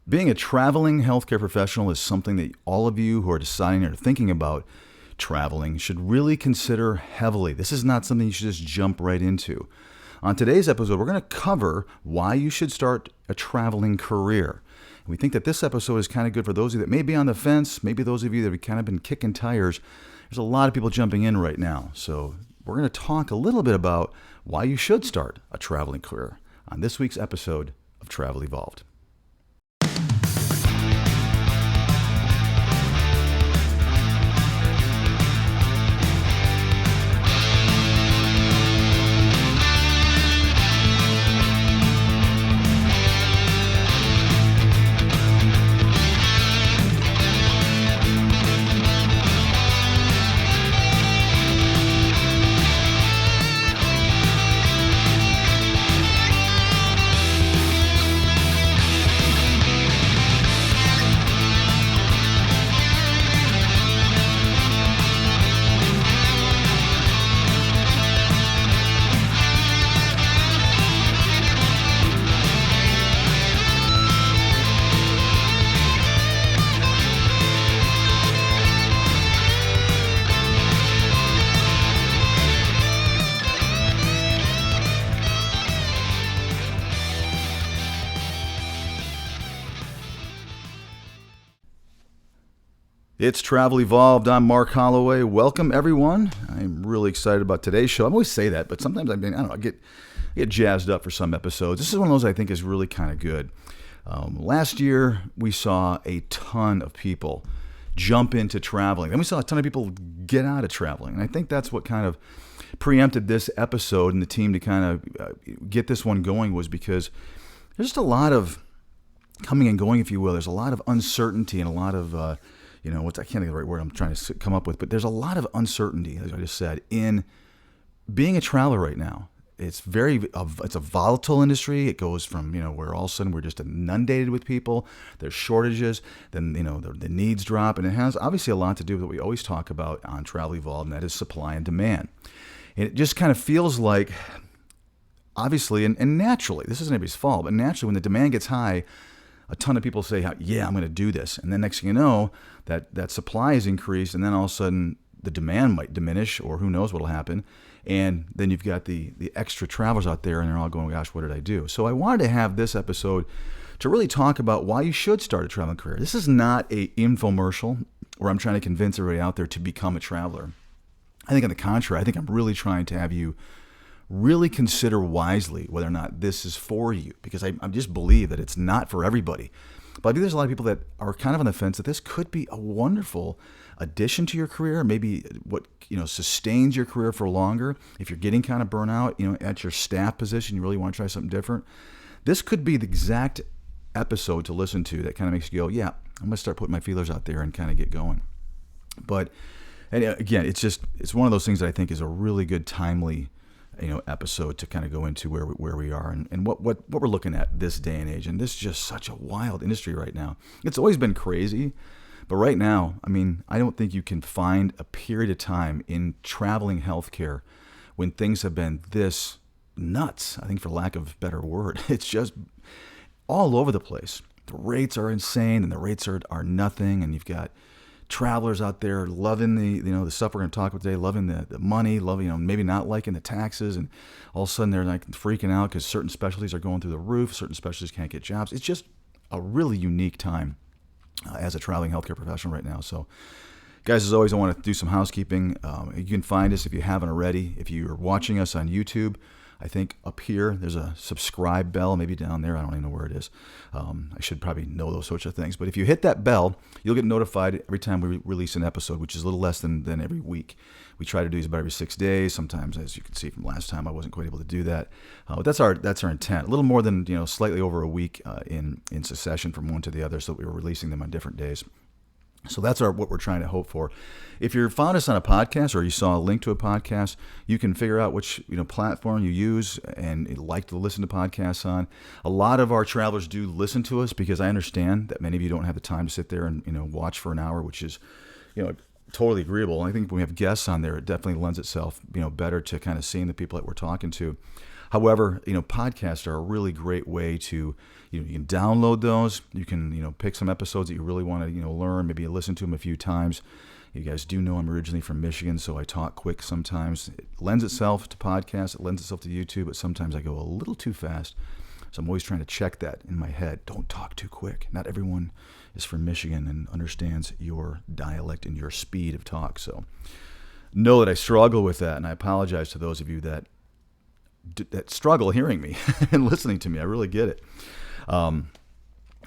Being a traveling healthcare professional is something that all of you who are deciding or thinking about traveling should really consider heavily. This is not something you should just jump right into. On today's episode, we're going to cover why you should start a traveling career. And we think that this episode is kind of good for those of you that may be on the fence, maybe those of you that have kind of been kicking tires. There's a lot of people jumping in right now. So we're going to talk a little bit about why you should start a traveling career on this week's episode of Travel Evolved. It's Travel Evolved. I'm Mark Holloway. Welcome, everyone. I'm really excited about today's show. I always say that, but sometimes I get jazzed up for some episodes. This is one of those I think is really kind of good. Last year, we saw a ton of people jump into traveling. Then we saw a ton of people get out of traveling. And I think that's what kind of preempted this episode and the team to kind of get this one going was because there's just a lot of coming and going, if you will. There's a lot of uncertainty and a lot of I can't think of the right word I'm trying to come up with, but there's a lot of uncertainty, as I just said, in being a traveler right now. It's a volatile industry. It goes from, where all of a sudden we're just inundated with people. There's shortages. Then, the needs drop. And it has obviously a lot to do with what we always talk about on Travel Evolved, and that is supply and demand. And it just kind of feels like, obviously, and naturally, this isn't anybody's fault, but naturally when the demand gets high, a ton of people say, yeah, I'm going to do this. And then next thing you know, that supply is increased, and then all of a sudden the demand might diminish, or who knows what will happen. And then you've got the extra travelers out there, and they're all going, gosh, what did I do? So I wanted to have this episode to really talk about why you should start a traveling career. This is not an infomercial where I'm trying to convince everybody out there to become a traveler. I think on the contrary, I think I'm really trying to have you really consider wisely whether or not this is for you, because I just believe that it's not for everybody. But I think there's a lot of people that are kind of on the fence that this could be a wonderful addition to your career, maybe what sustains your career for longer. If you're getting kind of burnout, at your staff position, you really want to try something different. This could be the exact episode to listen to that kind of makes you go, yeah, I'm going to start putting my feelers out there and kind of get going. But and again, it's one of those things that I think is a really good, timely episode to kind of go into where we are and what we're looking at this day and age. And this is just such a wild industry right now. It's always been crazy, but right now, I don't think you can find a period of time in traveling healthcare when things have been this nuts, I think, for lack of a better word. It's just all over the place. The rates are insane, and the rates are nothing, and you've got travelers out there loving the stuff we're going to talk about today, loving the money, loving, maybe not liking the taxes, and all of a sudden they're like freaking out because certain specialties are going through the roof, certain specialties can't get jobs. It's just a really unique time as a traveling healthcare professional right now. So guys, as always, I want to do some housekeeping. You can find us if you haven't already. If you're watching us on YouTube, I think up here there's a subscribe bell, maybe down there. I don't even know where it is. I should probably know those sorts of things. But if you hit that bell, you'll get notified every time we release an episode, which is a little less than every week. We try to do these about every 6 days. Sometimes, as you can see from last time, I wasn't quite able to do that. But that's our intent. A little more than slightly over a week in succession from one to the other, so that we were releasing them on different days. So that's what we're trying to hope for. If you found us on a podcast or you saw a link to a podcast, you can figure out which platform you use and like to listen to podcasts on. A lot of our travelers do listen to us because I understand that many of you don't have the time to sit there and watch for an hour, which is totally agreeable. I think when we have guests on there, it definitely lends itself better to kind of seeing the people that we're talking to. However, podcasts are a really great way to, you can download those. You can, pick some episodes that you really want to, learn. Maybe you listen to them a few times. You guys do know I'm originally from Michigan, so I talk quick sometimes. It lends itself to podcasts. It lends itself to YouTube, but sometimes I go a little too fast. So I'm always trying to check that in my head. Don't talk too quick. Not everyone is from Michigan and understands your dialect and your speed of talk. So know that I struggle with that, and I apologize to those of you that struggle hearing me and listening to me. I really get it.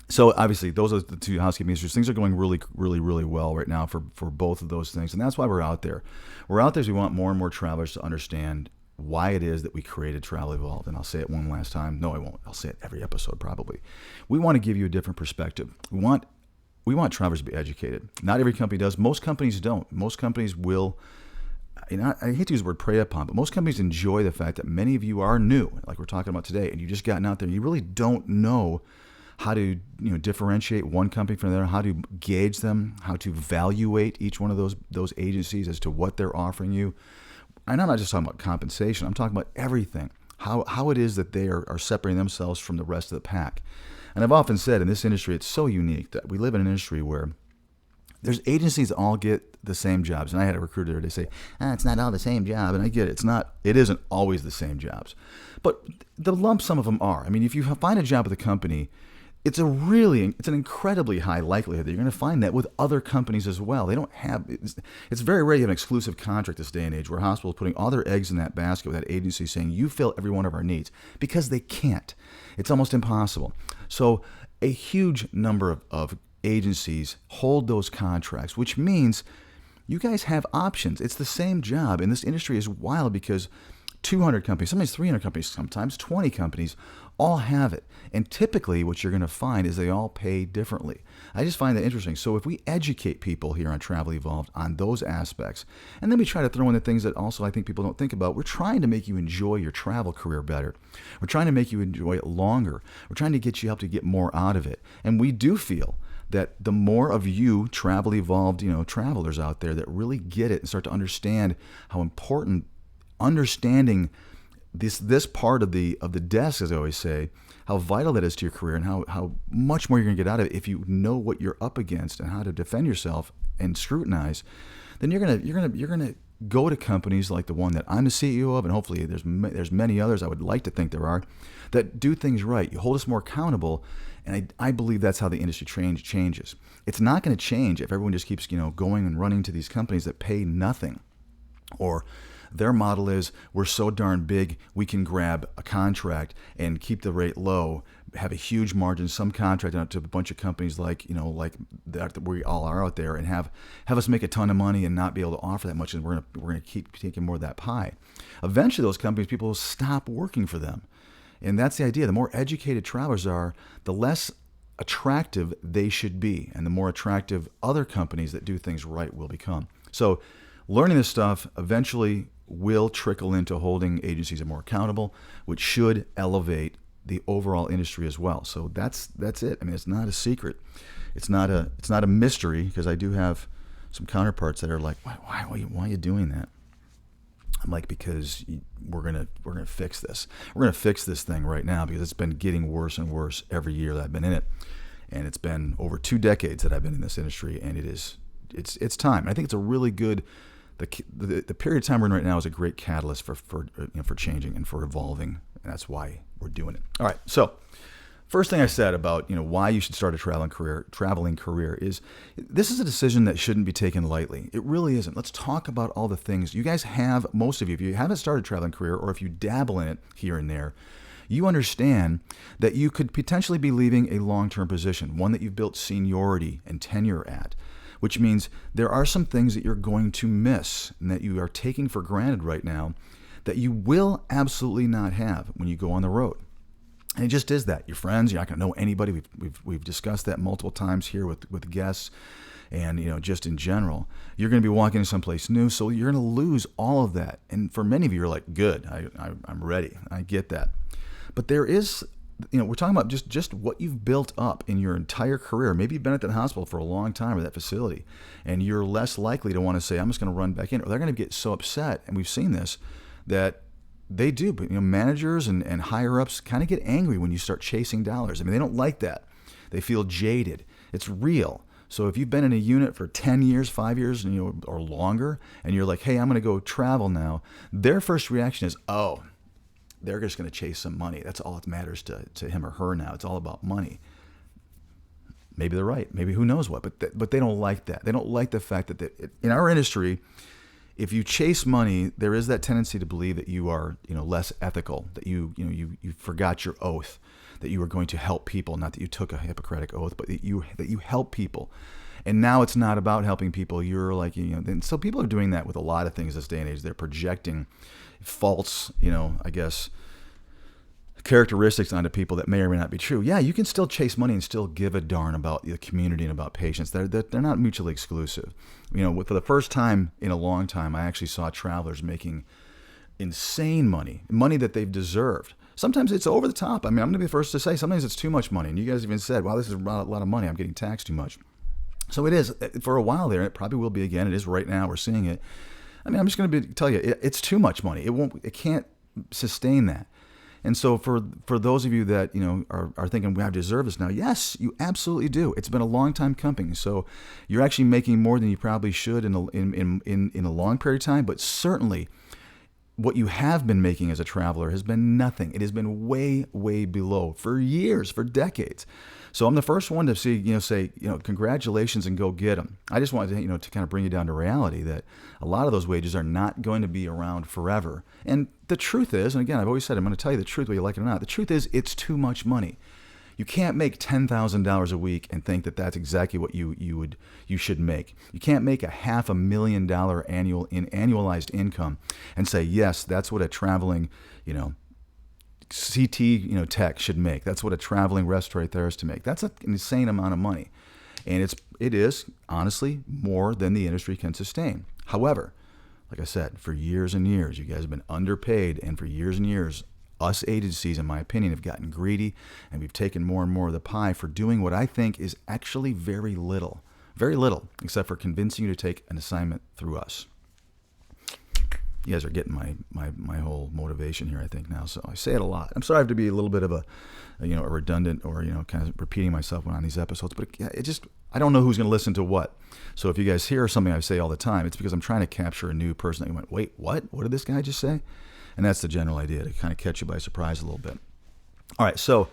So obviously, those are the two housekeeping issues. Things are going really, really, really well right now for both of those things, and that's why we're out there. We're out there because we want more and more travelers to understand why it is that we created Travel Evolved. And I'll say it one last time. No, I won't. I'll say it every episode probably. We want to give you a different perspective. We want travelers to be educated. Not every company does. Most companies don't. Most companies will. I hate to use the word prey upon, but most companies enjoy the fact that many of you are new, like we're talking about today, and you just gotten out there and you really don't know how to differentiate one company from another, how to gauge them, how to evaluate each one of those agencies as to what they're offering you. And I'm not just talking about compensation. I'm talking about everything, how it is that they are separating themselves from the rest of the pack. And I've often said in this industry, it's so unique that we live in an industry where there's agencies that all get the same jobs. And I had a recruiter they say, it's not all the same job. And I get it. It isn't always the same jobs. But the lump sum of them are. I mean, if you find a job with a company, it's an incredibly high likelihood that you're going to find that with other companies as well. They don't have, it's very rare you have an exclusive contract this day and age where hospitals are putting all their eggs in that basket with that agency saying, you fill every one of our needs, because they can't. It's almost impossible. So a huge number of agencies hold those contracts, which means you guys have options. It's the same job, and this industry is wild because 200 companies, sometimes 300 companies, sometimes 20 companies all have it. And typically what you're going to find is they all pay differently. I just find that interesting. So if we educate people here on Travel Evolved on those aspects, and then we try to throw in the things that also I think people don't think about, we're trying to make you enjoy your travel career better. We're trying to make you enjoy it longer. We're trying to get you up to get more out of it. And we do feel that the more of you Travel Evolved, travelers out there that really get it and start to understand how important understanding this part of the desk, as I always say, how vital that is to your career and how much more you're going to get out of it if you know what you're up against and how to defend yourself and scrutinize, then you're gonna go to companies like the one that I'm the CEO of, and hopefully there's many others I would like to think there are, that do things right. You hold us more accountable, and I believe that's how the industry changes. It's not going to change if everyone just keeps going and running to these companies that pay nothing, or their model is we're so darn big we can grab a contract and keep the rate low, have a huge margin, some contract out to a bunch of companies like that we all are out there, and have us make a ton of money and not be able to offer that much, and we're gonna keep taking more of that pie. Eventually, those companies, people will stop working for them, and that's the idea. The more educated travelers are, the less attractive they should be, and the more attractive other companies that do things right will become. So learning this stuff eventually will trickle into holding agencies more accountable, which should elevate the overall industry as well. So that's it. I mean, it's not a secret. It's not a mystery, because I do have some counterparts that are like, why are you doing that? I'm like, because we're gonna fix this. We're gonna fix this thing right now, because it's been getting worse and worse every year that I've been in it, and it's been over 2 decades that I've been in this industry, and it's time. I think it's a really good. The period of time we're in right now is a great catalyst for changing and for evolving, and that's why we're doing it. All right, so first thing I said about why you should start a traveling career is this is a decision that shouldn't be taken lightly. It really isn't. Let's talk about all the things you guys have. Most of you, if you haven't started a traveling career, or if you dabble in it here and there, you understand that you could potentially be leaving a long-term position, one that you've built seniority and tenure at, which means there are some things that you're going to miss and that you are taking for granted right now that you will absolutely not have when you go on the road. And it just is that. Your friends, you're not going to know anybody. We've discussed that multiple times here with guests, and just in general. You're going to be walking into someplace new, so you're going to lose all of that. And for many of you, you're like, good, I'm ready. I get that. But there is, we're talking about just what you've built up in your entire career. Maybe you've been at that hospital for a long time, or that facility, and you're less likely to want to say, I'm just going to run back in. Or they're going to get so upset, and we've seen this, that They do, but managers and higher ups kind of get angry when you start chasing dollars. I mean, they don't like that. They feel jaded. It's real. So if you've been in a unit for 10 years, 5 years, or longer, and you're like, hey, I'm going to go travel now, their first reaction is, oh, they're just going to chase some money. That's all that matters to him or her now. It's all about money. Maybe they're right. Maybe who knows what. But they don't like that. They don't like the fact that in our industry, if you chase money, there is that tendency to believe that you are less ethical, that you forgot your oath, that you were going to help people, not that you took a Hippocratic oath, but that you help people. And now it's not about helping people. You're like, and so people are doing that with a lot of things this day and age. They're projecting false, I guess, characteristics onto people that may or may not be true. Yeah, you can still chase money and still give a darn about the community and about patients. They're not mutually exclusive. For the first time in a long time, I actually saw travelers making insane money that they've deserved. Sometimes it's over the top. I mean, I'm going to be the first to say sometimes it's too much money. And you guys even said, wow, this is a lot of money. I'm getting taxed too much. So it is for a while there. And it probably will be again. It is right now. We're seeing it. I mean, I'm just going to tell you, it's too much money. It can't sustain that. And so for those of you that are thinking, well, I deserve this now, yes, you absolutely do. It's been a long time coming. So you're actually making more than you probably should in a long period of time. But certainly, what you have been making as a traveler has been nothing. It has been way, way below for years, for decades. So I'm the first one to say, congratulations and go get them. I just wanted to, to kind of bring you down to reality that a lot of those wages are not going to be around forever. And the truth is, and again, I've always said, I'm going to tell you the truth, whether you like it or not. The truth is, it's too much money. You can't make $10,000 a week and think that that's exactly what you should make. You can't make $500,000 annualized income and say, yes, that's what a traveling, CT, tech should make. That's what a traveling respiratory therapist make. That's an insane amount of money. And it is honestly more than the industry can sustain. However, like I said, for years and years, you guys have been underpaid, and for years and years, us agencies, in my opinion, have gotten greedy, and we've taken more and more of the pie for doing what I think is actually very little, except for convincing you to take an assignment through us. You guys are getting my whole motivation here, I think, now. So I say it a lot. I'm sorry I have to be a little bit of a redundant or, kind of repeating myself on these episodes, but I don't know who's going to listen to what. So if you guys hear something I say all the time, it's because I'm trying to capture a new person that you went, wait, what? What did this guy just say? And that's the general idea, to kind of catch you by surprise a little bit. All right, so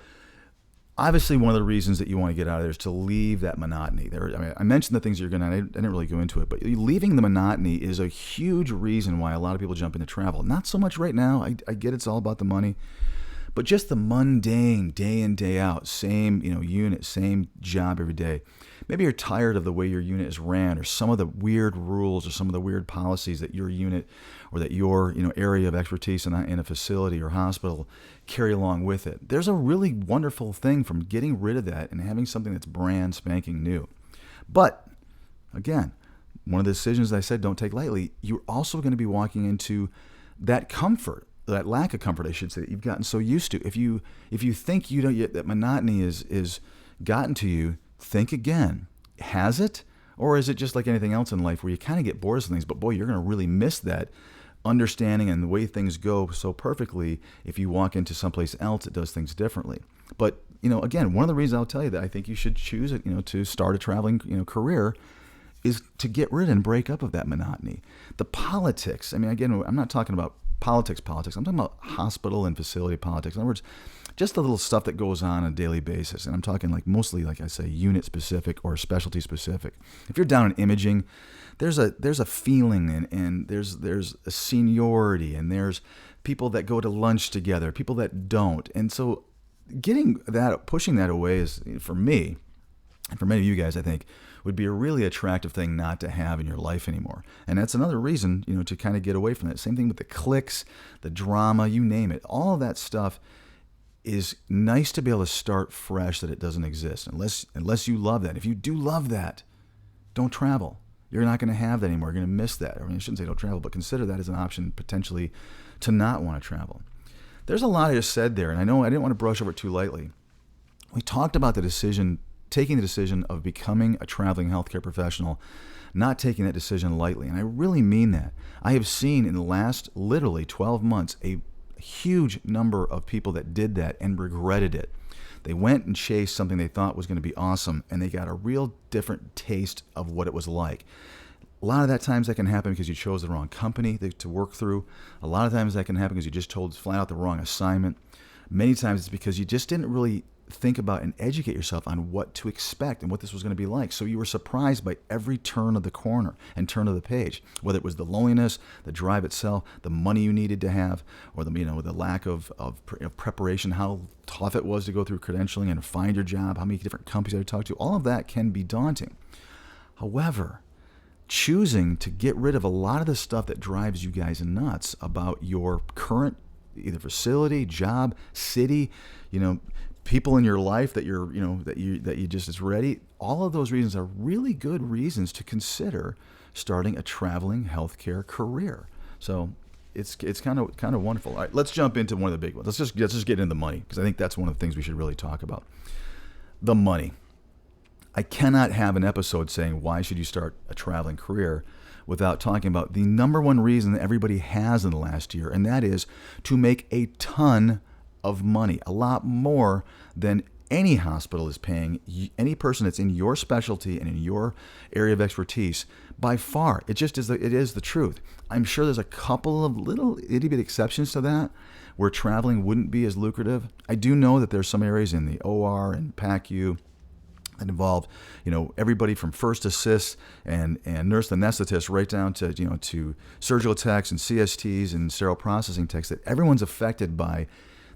obviously one of the reasons that you want to get out of there is to leave that monotony. I mentioned the things you're going to, I didn't really go into it, but leaving the monotony is a huge reason why a lot of people jump into travel. Not so much right now. I get it's all about the money, but just the mundane, day in, day out, same unit, same job every day. Maybe you're tired of the way your unit is ran, or some of the weird rules, or some of the weird policies that your unit or that your area of expertise in a facility or hospital carry along with it. There's a really wonderful thing from getting rid of that and having something that's brand spanking new. But again, one of the decisions I said don't take lightly. You're also going to be walking into that comfort, that lack of comfort, I should say, that you've gotten so used to. If you think that monotony is gotten to you, think again. Has it? Or is it just like anything else in life where you kind of get bored of things, but boy, you're going to really miss that understanding and the way things go so perfectly if you walk into someplace else that does things differently. But, again, one of the reasons I'll tell you that I think you should choose it, to start a traveling, career is to get rid and break up of that monotony. The politics, again, I'm not talking about politics. I'm talking about hospital and facility politics. In other words, just the little stuff that goes on a daily basis. And I'm talking mostly, like I say, unit specific or specialty specific. If you're down in imaging, there's a feeling and there's a seniority, and there's people that go to lunch together, people that don't. And so pushing that away is, for me, and for many of you guys, I think, would be a really attractive thing not to have in your life anymore. And that's another reason, to kind of get away from that. Same thing with the cliques, the drama, you name it. All of that stuff is nice to be able to start fresh, that it doesn't exist. Unless you love that. If you do love that, don't travel. You're not going to have that anymore. You're going to miss that. I shouldn't say don't travel, but consider that as an option potentially to not want to travel. There's a lot I just said there, and I know I didn't want to brush over it too lightly. We talked about taking the decision of becoming a traveling healthcare professional, not taking that decision lightly. And I really mean that. I have seen in the last literally 12 months a a huge number of people that did that and regretted it. They went and chased something they thought was going to be awesome, and they got a real different taste of what it was like. A lot of that times that can happen because you chose the wrong company to work through. A lot of times that can happen because you just told flat out the wrong assignment. Many times it's because you just didn't really think about and educate yourself on what to expect and what this was going to be like. So you were surprised by every turn of the corner and turn of the page, whether it was the loneliness, the drive itself, the money you needed to have, or the lack of preparation, how tough it was to go through credentialing and find your job, how many different companies you had to talk to. All of that can be daunting. However, choosing to get rid of a lot of the stuff that drives you guys nuts about your current either facility, job, city, people in your life that you just is ready. All of those reasons are really good reasons to consider starting a traveling healthcare career. So it's kind of wonderful. All right, let's jump into one of the big ones. Let's just get into the money, because I think that's one of the things we should really talk about. The money. I cannot have an episode saying why should you start a traveling career without talking about the number one reason that everybody has in the last year, and that is to make a ton of money, a lot more than any hospital is paying any person that's in your specialty and in your area of expertise. By far, it just is. It is the truth. I'm sure there's a couple of little itty bitty exceptions to that where traveling wouldn't be as lucrative. I do know that there's some areas in the OR and PACU that involve, everybody from first assist and nurse anesthetist right down to, to surgical techs and CSTs and sterile processing techs, that everyone's affected by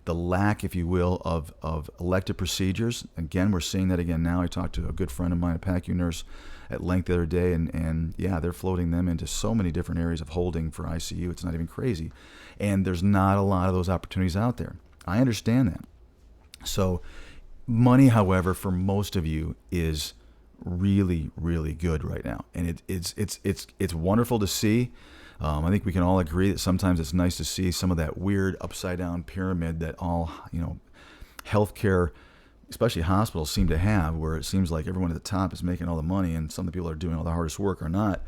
the lack, if you will, of elective procedures. Again, we're seeing that again now. I talked to a good friend of mine, a PACU nurse, at length the other day, and yeah, they're floating them into so many different areas of holding for ICU. It's not even crazy. And there's not a lot of those opportunities out there. I understand that. So money, however, for most of you is really, really good right now. And it's wonderful to see. I think we can all agree that sometimes it's nice to see some of that weird upside down pyramid that all, healthcare, especially hospitals, seem to have, where it seems like everyone at the top is making all the money and some of the people that are doing all the hardest work are not.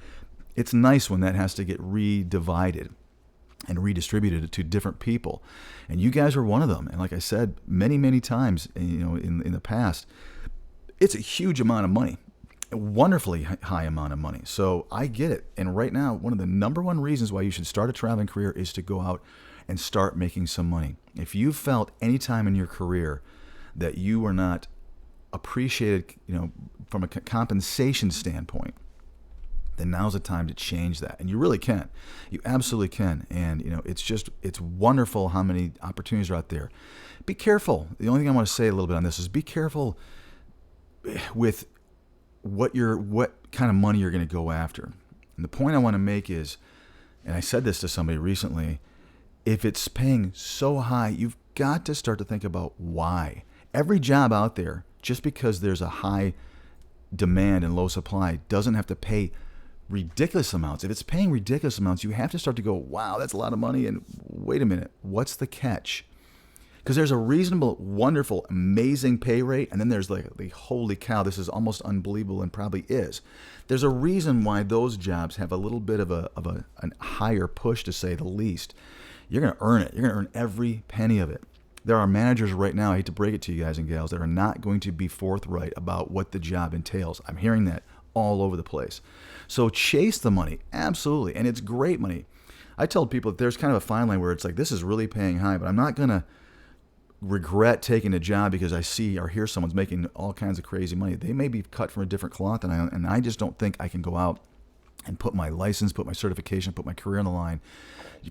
It's nice when that has to get redivided and redistributed to different people. And you guys are one of them. And like I said, many, many times, in the past, it's a huge amount of money. A wonderfully high amount of money. So I get it. And right now, one of the number one reasons why you should start a traveling career is to go out and start making some money. If you felt any time in your career that you were not appreciated, from a compensation standpoint, then now's the time to change that. And you really can. You absolutely can. And, it's wonderful how many opportunities are out there. Be careful. The only thing I want to say a little bit on this is be careful with what kind of money you're going to go after. And the point I want to make is, and I said this to somebody recently, if it's paying so high, you've got to start to think about why. Every job out there, just because there's a high demand and low supply, doesn't have to pay ridiculous amounts. If it's paying ridiculous amounts, you have to start to go, wow, that's a lot of money. And wait a minute, what's the catch? Because there's a reasonable, wonderful, amazing pay rate, and then there's like the holy cow, this is almost unbelievable, and probably is. There's a reason why those jobs have a little bit of a higher push, to say the least. You're going to earn it. You're going to earn every penny of it. There are managers right now, I hate to break it to you guys and gals, that are not going to be forthright about what the job entails. I'm hearing that all over the place. So chase the money, absolutely, and it's great money. I tell people that there's kind of a fine line where it's like, this is really paying high, but I'm not going to regret taking a job because I see or hear someone's making all kinds of crazy money. They may be cut from a different cloth than I am, and I just don't think I can go out and put my license, put my certification, put my career on the line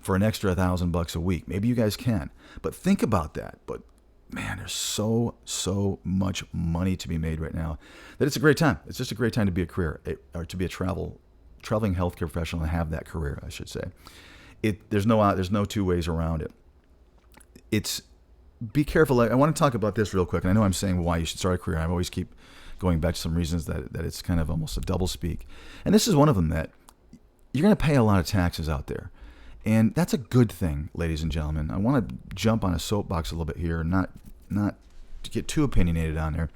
for an extra $1,000 a week. Maybe you guys can, but think about that. But man, there's so much money to be made right now that it's a great time. It's just a great time to be a career, or to be a traveling healthcare professional and have that career, I should say. There's no two ways around it. Be careful. I want to talk about this real quick, and I know I'm saying why you should start a career. I always keep going back to some reasons that it's kind of almost a double speak. And this is one of them, that you're going to pay a lot of taxes out there. And that's a good thing, ladies and gentlemen. I want to jump on a soapbox a little bit here, not to get too opinionated on there.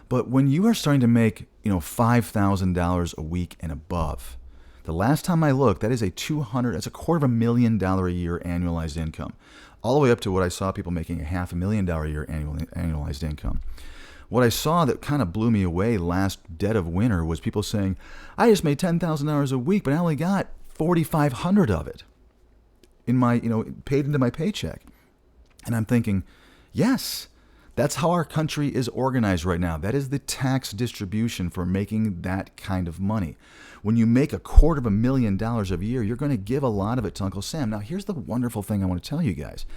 But when you are starting to make, $5,000 a week and above, The last time I looked, that's a $250,000 a year annualized income, all the way up to what I saw people making a $500,000 a year annualized income. What I saw that kind of blew me away last dead of winter was people saying, I just made $10,000 a week, but I only got $4,500 of it in my, paid into my paycheck. And I'm thinking, yes, that's how our country is organized right now. That is the tax distribution for making that kind of money. When you make $250,000 a year, you're going to give a lot of it to Uncle Sam. Now, here's the wonderful thing I want to tell you guys,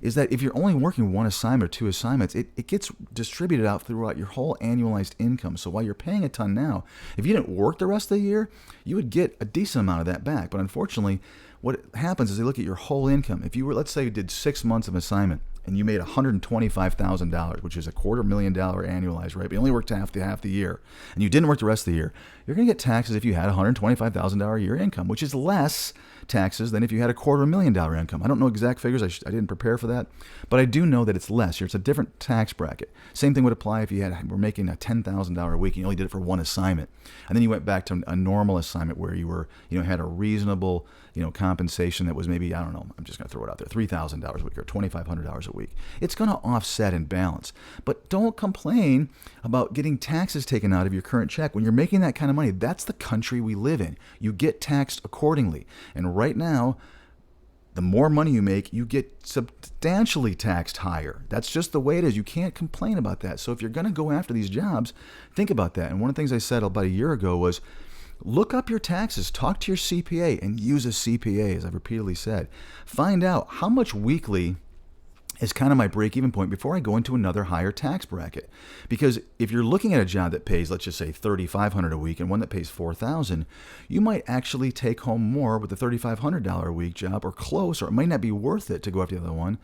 is that if you're only working one assignment or two assignments, it gets distributed out throughout your whole annualized income. So while you're paying a ton now, if you didn't work the rest of the year, you would get a decent amount of that back. But unfortunately, what happens is they look at your whole income. If you were, let's say you did 6 months of assignment and you made $125,000, which is $250,000 annualized, right? But you only worked half the year, and you didn't work the rest of the year, you're going to get taxes if you had $125,000 a year income, which is less taxes than if you had $250,000 income. I don't know exact figures. I didn't prepare for that, but I do know that it's less. It's a different tax bracket. Same thing would apply if you were making a $10,000 a week and you only did it for one assignment, and then you went back to a normal assignment where you were, had a reasonable, compensation that was maybe, I don't know, I'm just going to throw it out there, $3,000 a week or $2,500 a week. It's going to offset and balance. But don't complain about getting taxes taken out of your current check. When you're making that kind of money, that's the country we live in. You get taxed accordingly. And right now, the more money you make, you get substantially taxed higher. That's just the way it is. You can't complain about that. So if you're going to go after these jobs, think about that. And one of the things I said about a year ago was, look up your taxes, talk to your CPA, and use a CPA, as I've repeatedly said. Find out how much weekly is kind of my break-even point before I go into another higher tax bracket. Because if you're looking at a job that pays, let's just say $3,500 a week and one that pays $4,000, you might actually take home more with the $3,500 a week job, or close, or it might not be worth it to go after the other one.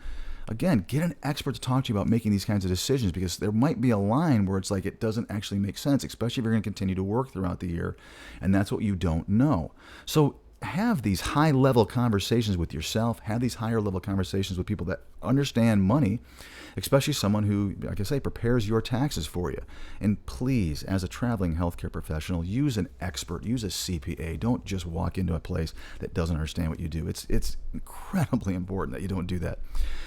Again, get an expert to talk to you about making these kinds of decisions, because there might be a line where it's like it doesn't actually make sense, especially if you're going to continue to work throughout the year, and that's what you don't know. So have these high-level conversations with yourself, have these higher-level conversations with people that understand money, especially someone who, like I say, prepares your taxes for you. And please, as a traveling healthcare professional, use an expert, use a CPA. Don't just walk into a place that doesn't understand what you do. It's incredibly important that you don't do that,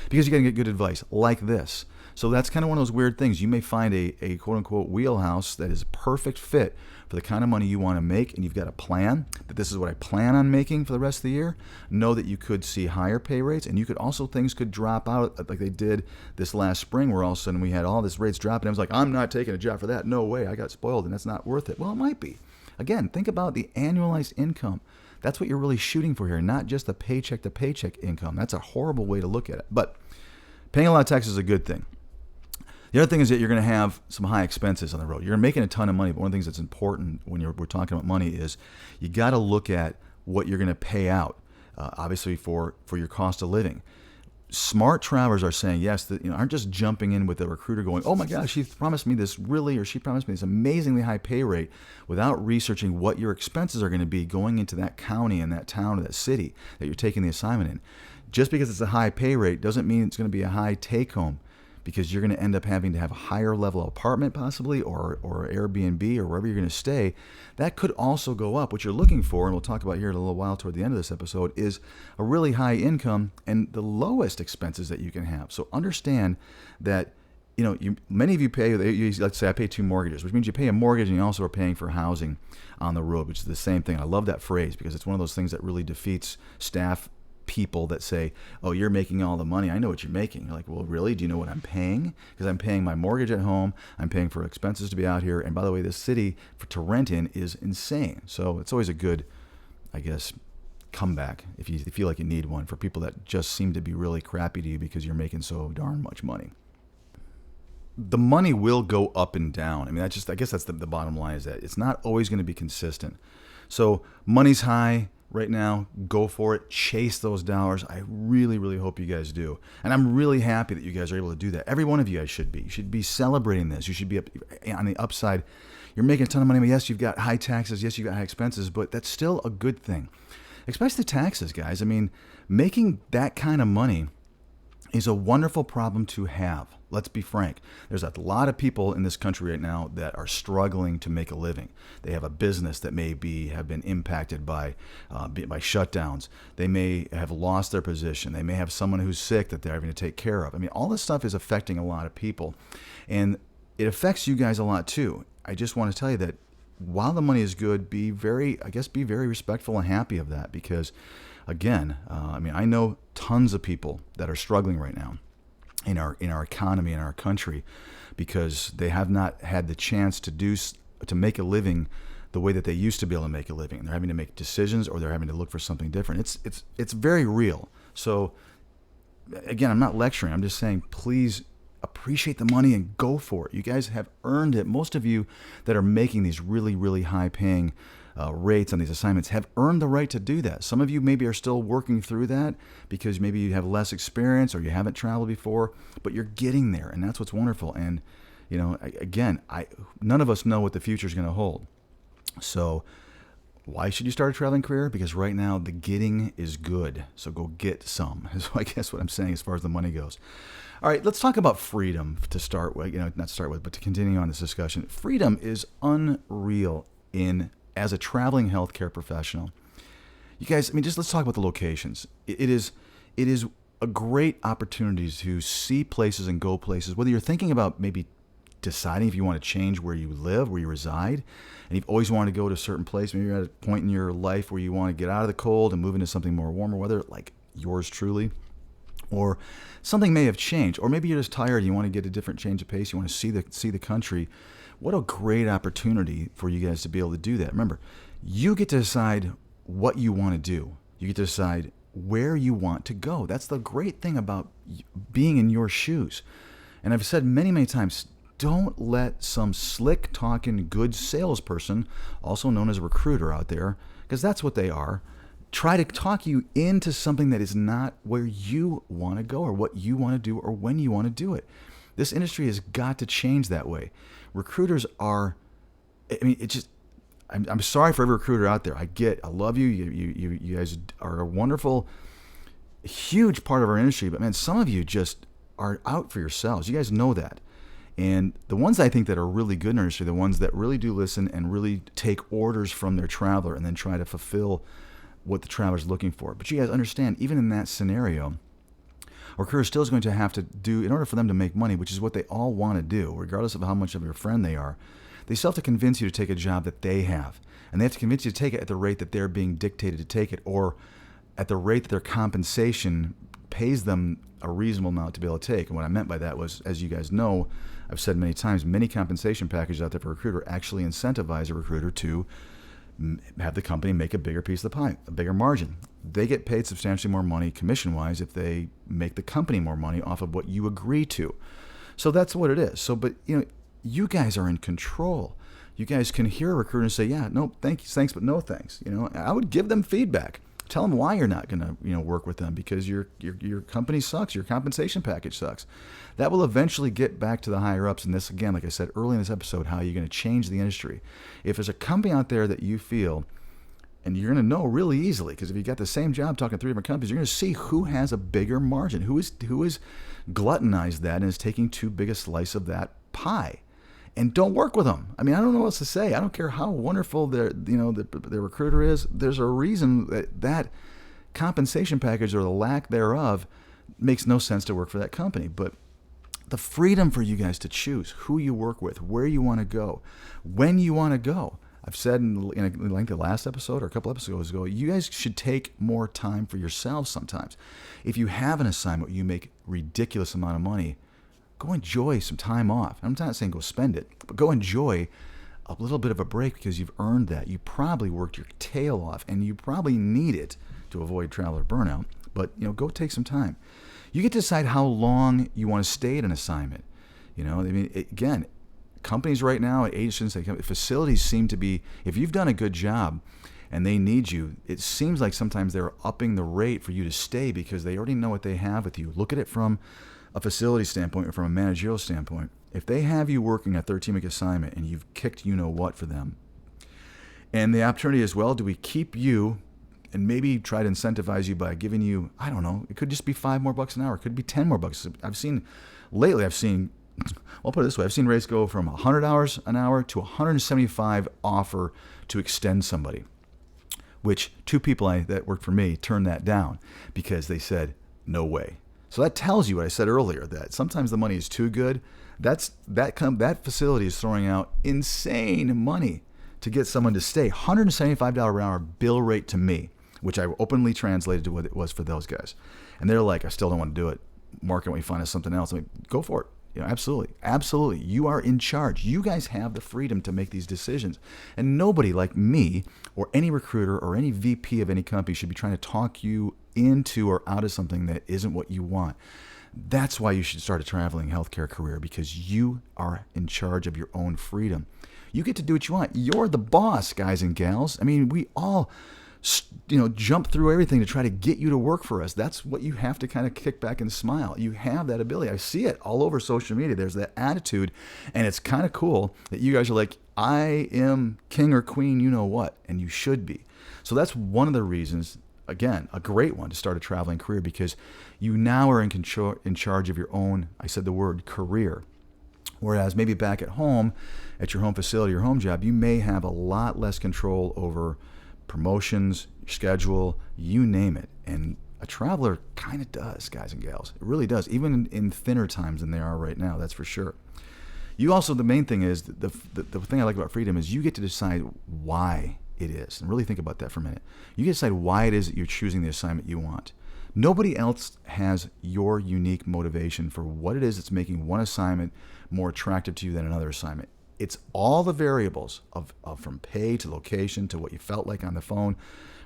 because you got to get good advice like this. So that's kind of one of those weird things. You may find a quote-unquote wheelhouse that is a perfect fit for the kind of money you want to make, and you've got a plan that this is what I plan on making for the rest of the year. Know that you could see higher pay rates, and you could also, things could drop out like they did this last spring, where all of a sudden we had all this rates dropping. I was like, I'm not taking a job for that. No way. I got spoiled, and that's not worth it. Well, it might be. Again, think about the annualized income. That's what you're really shooting for here, not just the paycheck-to-paycheck income. That's a horrible way to look at it. But paying a lot of taxes is a good thing. The other thing is that you're going to have some high expenses on the road. You're making a ton of money, but one of the things that's important when we're talking about money is you got to look at what you're going to pay out, obviously for your cost of living. Smart travelers are saying yes, that aren't just jumping in with a recruiter going, oh my gosh, she promised me this or she promised me this amazingly high pay rate, without researching what your expenses are going to be going into that county and that town or that city that you're taking the assignment in. Just because it's a high pay rate doesn't mean it's going to be a high take home, because you're going to end up having to have a higher level apartment possibly, or Airbnb, or wherever you're going to stay. That could also go up. What you're looking for, and we'll talk about here in a little while toward the end of this episode, is a really high income and the lowest expenses that you can have. So understand that many of you pay, let's say I pay 2 mortgages, which means you pay a mortgage and you also are paying for housing on the road, which is the same thing. I love that phrase, because it's one of those things that really defeats staff people that say, oh, you're making all the money. I know what you're making. You're like, well, really? Do you know what I'm paying? Because I'm paying my mortgage at home. I'm paying for expenses to be out here. And by the way, this city to rent in is insane. So it's always a good, I guess, comeback if you feel like you need one, for people that just seem to be really crappy to you because you're making so darn much money. The money will go up and down. I mean, I guess that's the bottom line, is that it's not always going to be consistent. So money's high right now, go for it, chase those dollars. I really, really hope you guys do. And I'm really happy that you guys are able to do that. Every one of you guys should be. You should be celebrating this. You should be on the upside. You're making a ton of money. Yes, you've got high taxes. Yes, you've got high expenses, but that's still a good thing. Especially the taxes, guys. I mean, making that kind of money is a wonderful problem to have. Let's be frank. There's a lot of people in this country right now that are struggling to make a living. They have a business that have been impacted by shutdowns. They may have lost their position. They may have someone who's sick that they're having to take care of. I mean, all this stuff is affecting a lot of people, and it affects you guys a lot too. I just want to tell you that while the money is good, be very respectful and happy of that, because again, I know tons of people that are struggling right now in our economy, in our country, because they have not had the chance to make a living the way that they used to be able to make a living. They're having to make decisions, or they're having to look for something different. It's very real. So again, I'm not lecturing. I'm just saying, please appreciate the money and go for it. You guys have earned it. Most of you that are making these really, really high paying rates on these assignments have earned the right to do that. Some of you maybe are still working through that because maybe you have less experience or you haven't traveled before, but you're getting there, and that's what's wonderful. And again, none of us know what the future is going to hold. So why should you start a traveling career? Because right now the getting is good. So go get some, is I guess what I'm saying as far as the money goes. All right, let's talk about freedom to start with, but to continue on this discussion. Freedom is unreal as a traveling healthcare professional. You guys, let's talk about the locations. It is a great opportunity to see places and go places, whether you're thinking about maybe deciding if you want to change where you live, where you reside, and you've always wanted to go to a certain place. Maybe you're at a point in your life where you want to get out of the cold and move into something more warmer weather, like yours truly. Or something may have changed, or maybe you're just tired. You want to get a different change of pace. You want to see the country. What a great opportunity for you guys to be able to do that. Remember, you get to decide what you want to do. You get to decide where you want to go. That's the great thing about being in your shoes. And I've said many, many times, don't let some slick talking good salesperson, also known as a recruiter out there, because that's what they are, try to talk you into something that is not where you want to go or what you want to do or when you want to do it. This industry has got to change that way. Recruiters are, I'm sorry for every recruiter out there. I love you. You guys are a wonderful, huge part of our industry. But man, some of you just are out for yourselves. You guys know that. And the ones I think that are really good in our industry, the ones that really do listen and really take orders from their traveler and then try to fulfill what the traveler's looking for. But you guys understand, even in that scenario, a recruiter still is going to have to do, in order for them to make money, which is what they all want to do, regardless of how much of your friend they are, they still have to convince you to take a job that they have. And they have to convince you to take it at the rate that they're being dictated to take it, or at the rate that their compensation pays them a reasonable amount to be able to take. And what I meant by that was, as you guys know, I've said many times, many compensation packages out there for a recruiter actually incentivize a recruiter to have the company make a bigger piece of the pie, a bigger margin. They get paid substantially more money commission-wise if they make the company more money off of what you agree to. So that's what it is. So, but you guys are in control. You guys can hear a recruiter and say, yeah, no, thanks, but no thanks. I would give them feedback. Tell them why you're not going to, work with them, because your company sucks. Your compensation package sucks. That will eventually get back to the higher ups. And this, again, like I said early in this episode, how you're going to change the industry. If there's a company out there that you feel, and you're going to know really easily, because if you got the same job talking to 3 different companies, you're going to see who has a bigger margin, who is gluttonized that and is taking too big a slice of that pie. And don't work with them. I don't know what else to say. I don't care how wonderful the recruiter is. There's a reason that compensation package, or the lack thereof, makes no sense to work for that company. But the freedom for you guys to choose who you work with, where you want to go, when you want to go. I've said in the last episode or a couple episodes ago, you guys should take more time for yourselves sometimes. If you have an assignment where you make ridiculous amount of money, go enjoy some time off. I'm not saying go spend it, but go enjoy a little bit of a break, because you've earned that. You probably worked your tail off, and you probably need it to avoid traveler burnout. But go take some time. You get to decide how long you want to stay at an assignment. Again, companies right now, agents, facilities seem to be, if you've done a good job and they need you, it seems like sometimes they're upping the rate for you to stay because they already know what they have with you. Look at it from a facility standpoint or from a managerial standpoint. If they have you working a 13-week assignment and you've kicked what for them, and the opportunity is, well, do we keep you and maybe try to incentivize you by giving you, I don't know, it could just be $5 more an hour. It could be 10 more bucks. Lately I've seen, I'll put it this way. I've seen rates go from $100 an hour to $175 offer to extend somebody, which two people that worked for me turned that down because they said, no way. So that tells you what I said earlier, that sometimes the money is too good. That facility is throwing out insane money to get someone to stay. $175 an hour bill rate to me, which I openly translated to what it was for those guys. And they're like, I still don't want to do it. Mark, can we find us something else? I mean, go for it. Absolutely. Absolutely. You are in charge. You guys have the freedom to make these decisions. And nobody like me or any recruiter or any VP of any company should be trying to talk you into or out of something that isn't what you want. That's why you should start a traveling healthcare career, because you are in charge of your own freedom. You get to do what you want. You're the boss, guys and gals. I mean, we all jump through everything to try to get you to work for us. That's what you have to kind of kick back and smile. You have that ability. I see it all over social media. There's that attitude, and it's kind of cool that you guys are like, I am king or queen, you know what, and you should be. So that's one of the reasons, again, a great one to start a traveling career, because you now are in charge of your own, I said the word, career. Whereas maybe back at home, at your home facility, your home job, you may have a lot less control over promotions, schedule, you name it. And a traveler kind of does, guys and gals. It really does, even in thinner times than they are right now, that's for sure. You also, the main thing is, the thing I like about freedom is you get to decide why it is. And really think about that for a minute. You get to decide why it is that you're choosing the assignment you want. Nobody else has your unique motivation for what it is that's making one assignment more attractive to you than another assignment. It's all the variables of from pay to location to what you felt like on the phone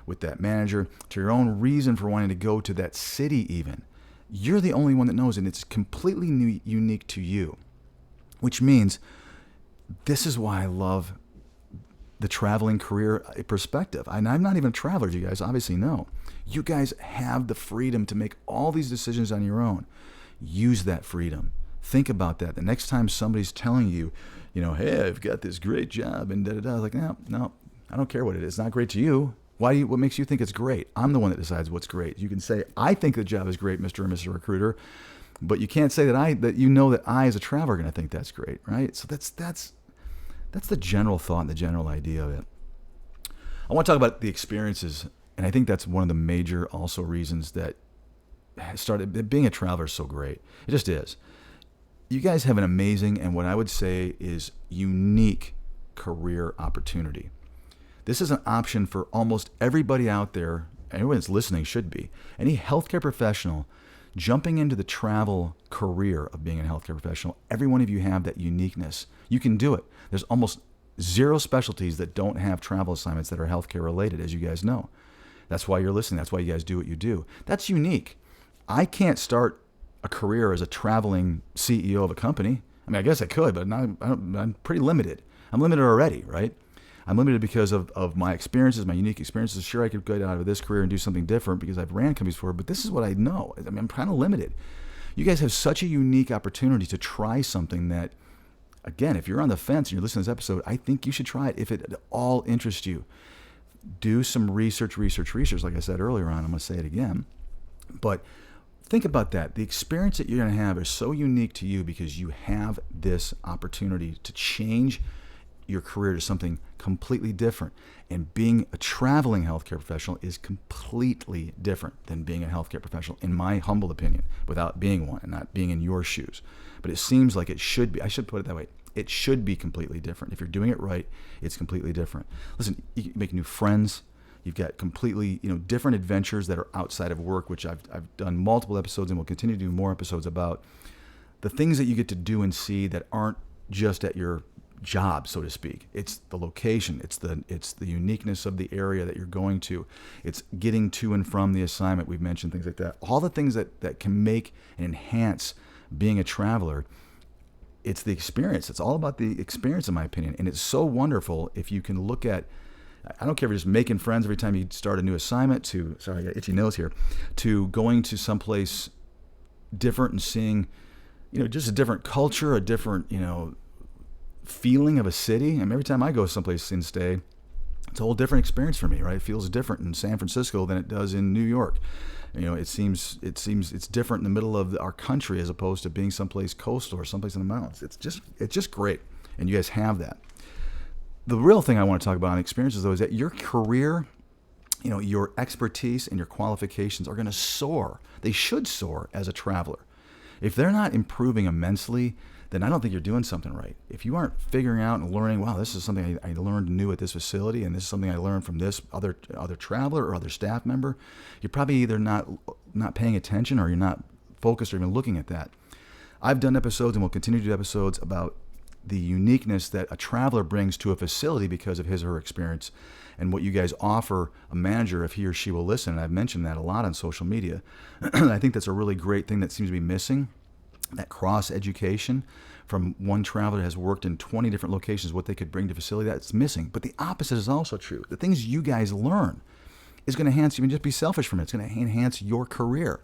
with that manager to your own reason for wanting to go to that city even. You're the only one that knows, and it's completely unique to you, which means this is why I love the traveling career perspective. And I'm not even a traveler, you guys obviously know. You guys have the freedom to make all these decisions on your own. Use that freedom. Think about that. The next time somebody's telling you, hey, I've got this great job and da-da-da, like, no, I don't care what it is. It's not great to you. What makes you think it's great? I'm the one that decides what's great. You can say, I think the job is great, Mr. and Mrs. Recruiter, but you can't say that I as a traveler are going to think that's great, right? So that's the general thought and the general idea of it. I want to talk about the experiences, and I think that's one of the major also reasons that being a traveler is so great. It just is. You guys have an amazing and what I would say is unique career opportunity. This is an option for almost everybody out there. Everyone that's listening should be. Any healthcare professional jumping into the travel career of being a healthcare professional, every one of you have that uniqueness. You can do it. There's almost zero specialties that don't have travel assignments that are healthcare related, as you guys know. That's why you're listening. That's why you guys do what you do. That's unique. I can't start a career as a traveling CEO of a company. I mean, I guess I could, but I'm pretty limited. I'm limited already, right? I'm limited because of my experiences, my unique experiences. Sure, I could get out of this career and do something different because I've ran companies before, but this is what I know. I mean, I'm kind of limited. You guys have such a unique opportunity to try something that, again, if you're on the fence and you're listening to this episode, I think you should try it if it at all interests you. Do some research. Like I said earlier on, I'm going to say it again. But think about that. The experience that you're going to have is so unique to you because you have this opportunity to change your career to something completely different. And being a traveling healthcare professional is completely different than being a healthcare professional, in my humble opinion, without being one and not being in your shoes. But it seems like it should be. I should put it that way. It should be completely different. If you're doing it right, it's completely different. Listen, you can make new friends. You've got completely, different adventures that are outside of work, which I've done multiple episodes and will continue to do more episodes about. The things that you get to do and see that aren't just at your job, so to speak. It's the location. It's the uniqueness of the area that you're going to. It's getting to and from the assignment. We've mentioned things like that. All the things that can make and enhance being a traveler. It's the experience. It's all about the experience, in my opinion. And it's so wonderful if you can look at, I don't care if you're just making friends every time you start a new assignment sorry, I got itchy nose here, to going to someplace different and seeing, just a different culture, a different, feeling of a city. I mean, every time I go someplace and stay, it's a whole different experience for me, right? It feels different in San Francisco than it does in New York. It seems it's different in the middle of our country as opposed to being someplace coastal or someplace in the mountains. It's just great, and you guys have that. The real thing I want to talk about in experiences, though, is that your career, your expertise and your qualifications are going to soar. They should soar as a traveler. If they're not improving immensely, then I don't think you're doing something right. If you aren't figuring out and learning, wow, this is something I learned new at this facility, and this is something I learned from this other traveler or other staff member, you're probably either not paying attention or you're not focused or even looking at that. I've done episodes and will continue to do episodes about the uniqueness that a traveler brings to a facility because of his or her experience and what you guys offer a manager if he or she will listen. And I've mentioned that a lot on social media. I think that's a really great thing that seems to be missing. That cross-education from one traveler that has worked in 20 different locations, what they could bring to facility, that's missing. But the opposite is also true. The things you guys learn is going to enhance, you can just be selfish from it. It's going to enhance your career.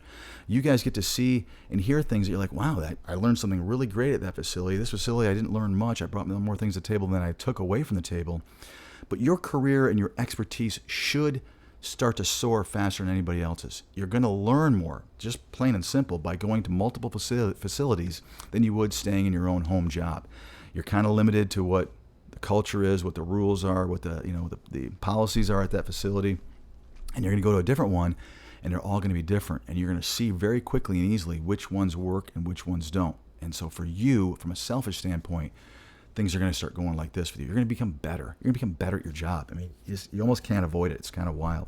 You guys get to see and hear things that you're like, wow, I learned something really great at that facility. This facility, I didn't learn much. I brought more things to the table than I took away from the table. But your career and your expertise should start to soar faster than anybody else's. You're going to learn more, just plain and simple, by going to multiple facilities than you would staying in your own home job. You're kind of limited to what the culture is, what the rules are, what the policies are at that facility, and you're going to go to a different one, and they're all going to be different, and you're going to see very quickly and easily which ones work and which ones don't. And so for you, from a selfish standpoint, things are going to start going like this with you. You're going to become better. You're going to become better at your job. I mean, you almost can't avoid it. It's kind of wild.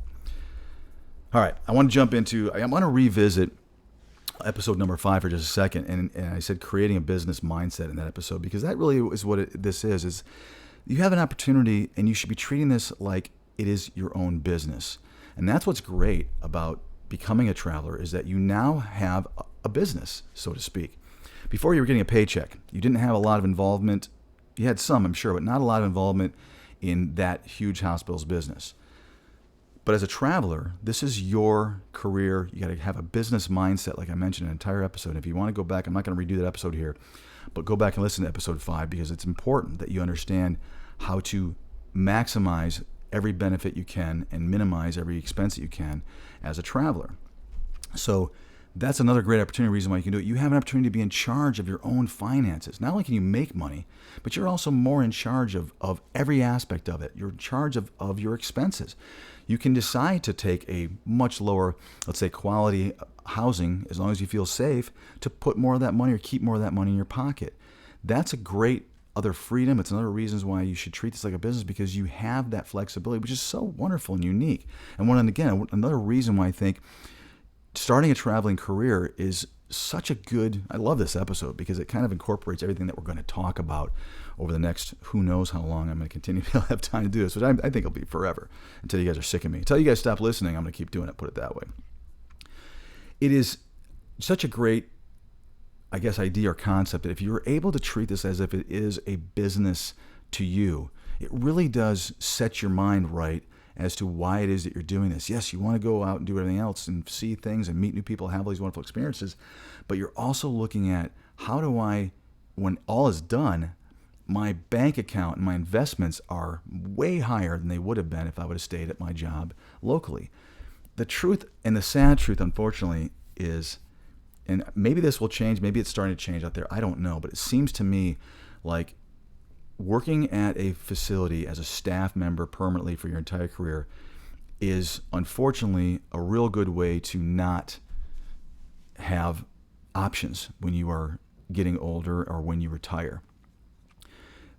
All right, I want to revisit episode number 5 for just a second. And I said creating a business mindset in that episode, because that really is what this is you have an opportunity and you should be treating this like it is your own business. And that's what's great about becoming a traveler, is that you now have a business, so to speak. Before, you were getting a paycheck. You didn't have a lot of involvement. You had some, I'm sure, but not a lot of involvement in that huge hospital's business. But as a traveler, this is your career. You got to have a business mindset, like I mentioned in an entire episode. If you want to go back, I'm not going to redo that episode here, but go back and listen to episode 5, because it's important that you understand how to maximize every benefit you can and minimize every expense that you can as a traveler. So that's another great opportunity, reason why you can do it. You have an opportunity to be in charge of your own finances. Not only can you make money, but you're also more in charge of every aspect of it. You're in charge of your expenses. You can decide to take a much lower, let's say, quality housing, as long as you feel safe, to put more of that money or keep more of that money in your pocket. That's a great other freedom. It's another reasons why you should treat this like a business, because you have that flexibility, which is so wonderful and unique. And another reason why I think starting a traveling career is such a good, I love this episode because it kind of incorporates everything that we're going to talk about over the next, who knows how long I'm going to continue to have time to do this, which I think will be forever, until you guys are sick of me. Until you guys stop listening, I'm going to keep doing it, put it that way. It is such a great, I guess, idea or concept that if you're able to treat this as if it is a business to you, it really does set your mind right as to why it is that you're doing this. Yes, you want to go out and do everything else and see things and meet new people, have all these wonderful experiences, but you're also looking at, how do I, when all is done, my bank account and my investments are way higher than they would have been if I would have stayed at my job locally. The truth, and the sad truth, unfortunately, is, and maybe this will change, maybe it's starting to change out there, I don't know, but it seems to me like working at a facility as a staff member permanently for your entire career is unfortunately a real good way to not have options when you are getting older or when you retire.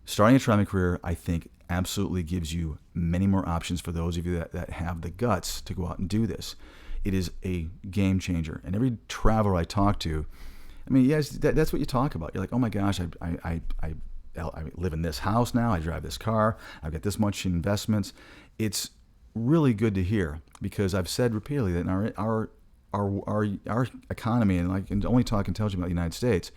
Starting a traveling career, I think, absolutely gives you many more options for those of you that have the guts to go out and do this. It is a game changer. And every traveler I talk to, I mean, yes, that's what you talk about. You're like, oh my gosh, I live in this house now. I drive this car. I've got this much in investments. It's really good to hear, because I've said repeatedly that in our economy, and I can only talk intelligently about the United States,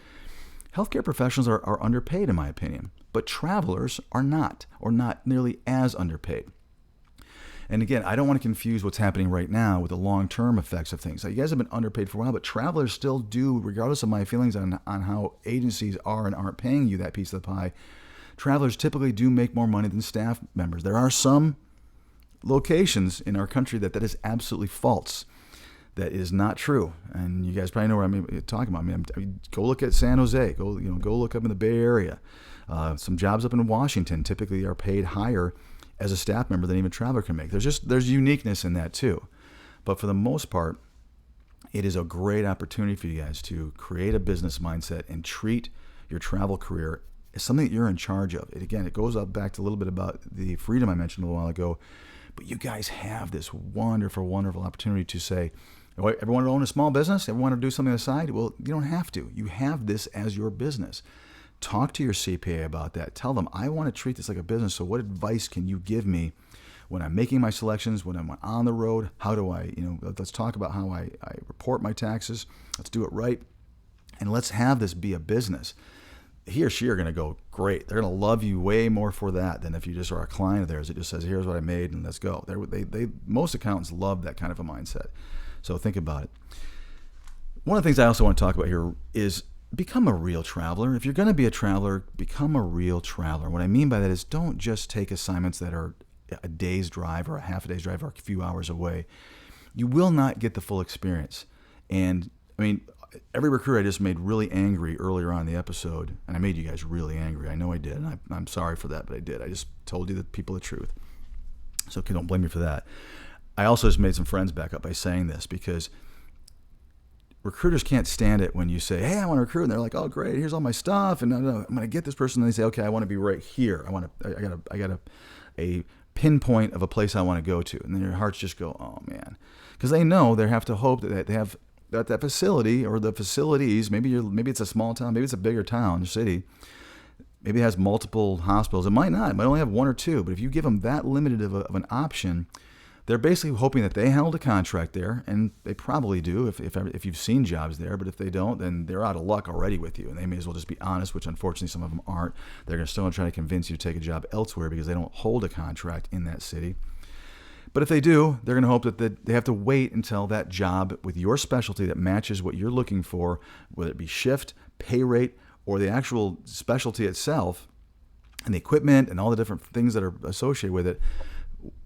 healthcare professionals are underpaid, in my opinion, but travelers are not, or not nearly as underpaid. And again, I don't want to confuse what's happening right now with the long-term effects of things. Like, you guys have been underpaid for a while, but travelers still do, regardless of my feelings on how agencies are and aren't paying you that piece of the pie, travelers typically do make more money than staff members. There are some locations in our country that is absolutely false. That is not true, and you guys probably know what I'm talking about. I mean, go look at San Jose. Go look up in the Bay Area. Some jobs up in Washington typically are paid higher as a staff member than even a traveler can make. There's uniqueness in that too, but for the most part, it is a great opportunity for you guys to create a business mindset and treat your travel career as something that you're in charge of. It goes up back to a little bit about the freedom I mentioned a little while ago, but you guys have this wonderful, wonderful opportunity to say, everyone to own a small business? Everyone to do something on the side? Well, you don't have to. You have this as your business. Talk to your CPA about that. Tell them, I want to treat this like a business, so what advice can you give me when I'm making my selections, when I'm on the road? How do I, let's talk about how I report my taxes. Let's do it right. And let's have this be a business. He or she are going to go, great. They're going to love you way more for that than if you just are a client of theirs that just says, here's what I made and let's go. Most accountants love that kind of a mindset. So think about it. One of the things I also want to talk about here is become a real traveler. If you're going to be a traveler, become a real traveler. What I mean by that is don't just take assignments that are a day's drive or a half a day's drive or a few hours away. You will not get the full experience. And I mean, every recruiter I just made really angry earlier on in the episode, and I made you guys really angry. I know I did, and I'm sorry for that, but I did. I just told you the people the truth. So don't blame me for that. I also just made some friends back up by saying this, because recruiters can't stand it when you say, hey, I want to recruit, and they're like, oh, great, here's all my stuff, and I'm going to get this person, and they say, okay, I want to be right here. I got a pinpoint of a place I want to go to, and then your hearts just go, oh man, because they know they have to hope that they have that facility or the facilities. Maybe it's a small town, maybe it's a bigger town or city. Maybe it has multiple hospitals. It might not. It might only have one or two. But if you give them that limited of an option, they're basically hoping that they held a contract there, and they probably do if you've seen jobs there. But if they don't, then they're out of luck already with you, and they may as well just be honest, which unfortunately some of them aren't. They're going to still try to convince you to take a job elsewhere because they don't hold a contract in that city. But if they do, they're going to hope that they have to wait until that job with your specialty that matches what you're looking for, whether it be shift, pay rate, or the actual specialty itself, and the equipment and all the different things that are associated with it,